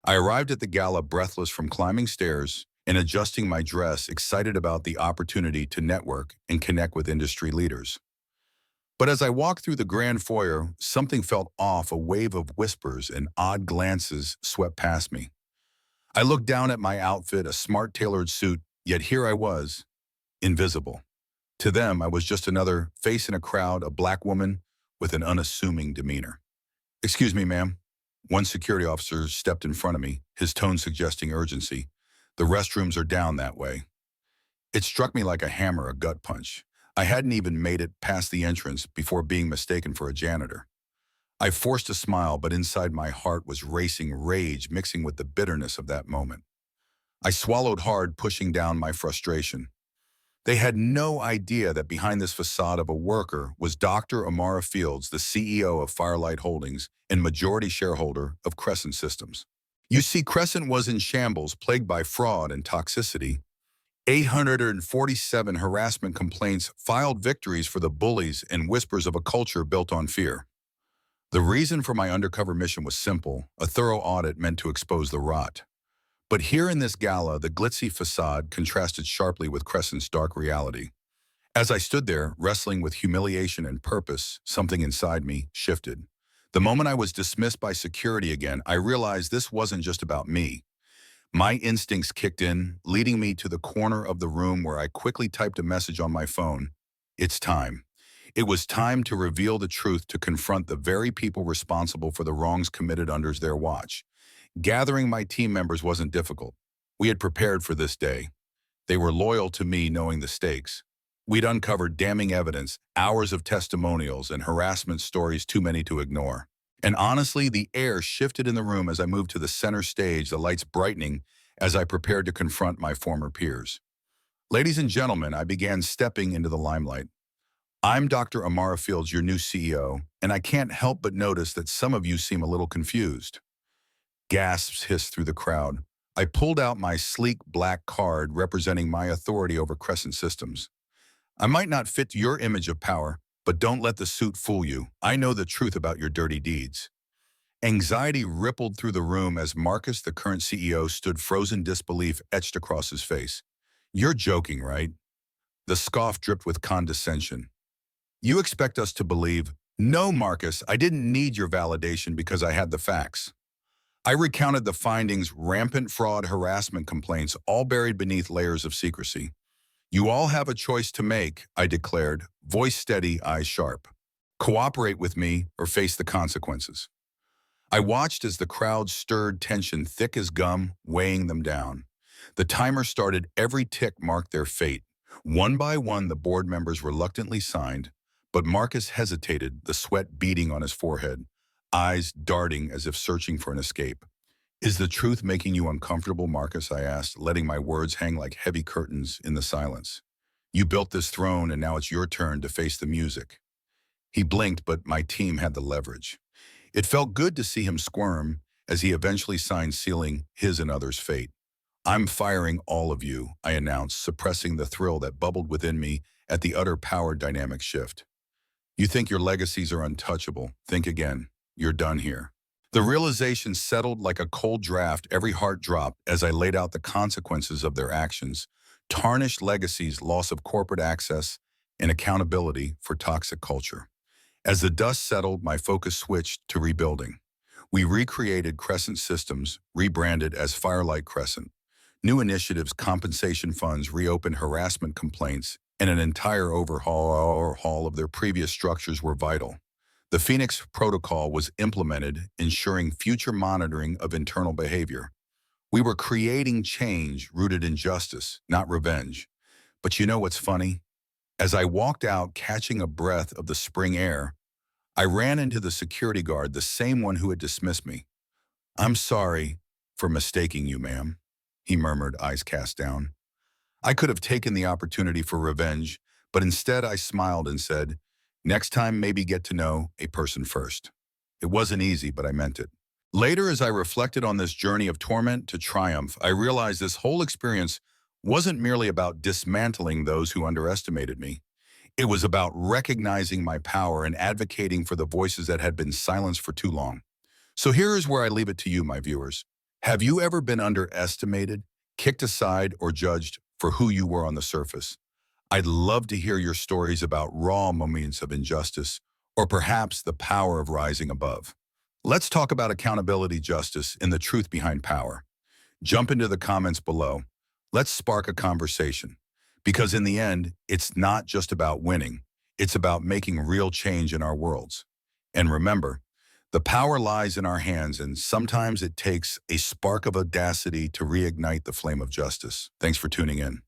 I arrived at the gala breathless from climbing stairs and adjusting my dress, excited about the opportunity to network and connect with industry leaders. But as I walked through the grand foyer, something felt off. A wave of whispers and odd glances swept past me. I looked down at my outfit, a smart tailored suit, yet here I was, invisible. To them, I was just another face in a crowd, a black woman with an unassuming demeanor. "Excuse me, ma'am." One security officer stepped in front of me, his tone suggesting urgency. "The restrooms are down that way." It struck me like a hammer, a gut punch. I hadn't even made it past the entrance before being mistaken for a janitor. I forced a smile, but inside my heart was racing rage mixing with the bitterness of that moment. I swallowed hard, pushing down my frustration. They had no idea that behind this facade of a worker was Dr. Amara Fields, the CEO of Firelight Holdings and majority shareholder of Crescent Systems. You see, Crescent was in shambles, plagued by fraud and toxicity. 847 harassment complaints filed, victories for the bullies, and whispers of a culture built on fear. The reason for my undercover mission was simple: a thorough audit meant to expose the rot. But here in this gala, the glitzy facade contrasted sharply with Crescent's dark reality. As I stood there, wrestling with humiliation and purpose, something inside me shifted. The moment I was dismissed by security again, I realized this wasn't just about me. My instincts kicked in, leading me to the corner of the room where I quickly typed a message on my phone. It's time. It was time to reveal the truth, to confront the very people responsible for the wrongs committed under their watch. Gathering my team members wasn't difficult. We had prepared for this day. They were loyal to me, knowing the stakes. We'd uncovered damning evidence, hours of testimonials, and harassment stories too many to ignore. And honestly, the air shifted in the room as I moved to the center stage, the lights brightening as I prepared to confront my former peers. "Ladies and gentlemen," I began, stepping into the limelight. "I'm Dr. Amara Fields, your new CEO, and I can't help but notice that some of you seem a little confused." Gasps hissed through the crowd. I pulled out my sleek black card representing my authority over Crescent Systems. "I might not fit your image of power, but don't let the suit fool you. I know the truth about your dirty deeds." Anxiety rippled through the room as Marcus, the current CEO, stood, frozen disbelief etched across his face. "You're joking, right?" The scoff dripped with condescension. "You expect us to believe?" "No, Marcus, I didn't need your validation because I had the facts." I recounted the findings: rampant fraud, harassment complaints, all buried beneath layers of secrecy. "You all have a choice to make," I declared, voice steady, eyes sharp. "Cooperate with me or face the consequences." I watched as the crowd stirred, tension thick as gum, weighing them down. The timer started, every tick marked their fate. One by one, the board members reluctantly signed, but Marcus hesitated, the sweat beading on his forehead, eyes darting as if searching for an escape. "Is the truth making you uncomfortable, Marcus?" I asked, letting my words hang like heavy curtains in the silence. "You built this throne, and now it's your turn to face the music." He blinked, but my team had the leverage. It felt good to see him squirm as he eventually signed, sealing his and others' fate. "I'm firing all of you," I announced, suppressing the thrill that bubbled within me at the utter power dynamic shift. "You think your legacies are untouchable? Think again. You're done here." The realization settled like a cold draft. Every heart dropped as I laid out the consequences of their actions: tarnished legacies, loss of corporate access, and accountability for toxic culture. As the dust settled, my focus switched to rebuilding. We recreated Crescent Systems, rebranded as Firelight Crescent. New initiatives, compensation funds, reopened harassment complaints, and an entire overhaul of their previous structures were vital. The Phoenix Protocol was implemented, ensuring future monitoring of internal behavior. We were creating change rooted in justice, not revenge. But you know what's funny? As I walked out, catching a breath of the spring air, I ran into the security guard, the same one who had dismissed me. "I'm sorry for mistaking you, ma'am," he murmured, eyes cast down. I could have taken the opportunity for revenge, but instead I smiled and said, "Next time, maybe get to know a person first." It wasn't easy, but I meant it. Later, as I reflected on this journey of torment to triumph, I realized this whole experience wasn't merely about dismantling those who underestimated me. It was about recognizing my power and advocating for the voices that had been silenced for too long. So here is where I leave it to you, my viewers. Have you ever been underestimated, kicked aside, or judged for who you were on the surface? I'd love to hear your stories about raw moments of injustice, or perhaps the power of rising above. Let's talk about accountability, justice, and the truth behind power. Jump into the comments below. Let's spark a conversation. Because in the end, it's not just about winning. It's about making real change in our worlds. And remember, the power lies in our hands, and sometimes it takes a spark of audacity to reignite the flame of justice. Thanks for tuning in.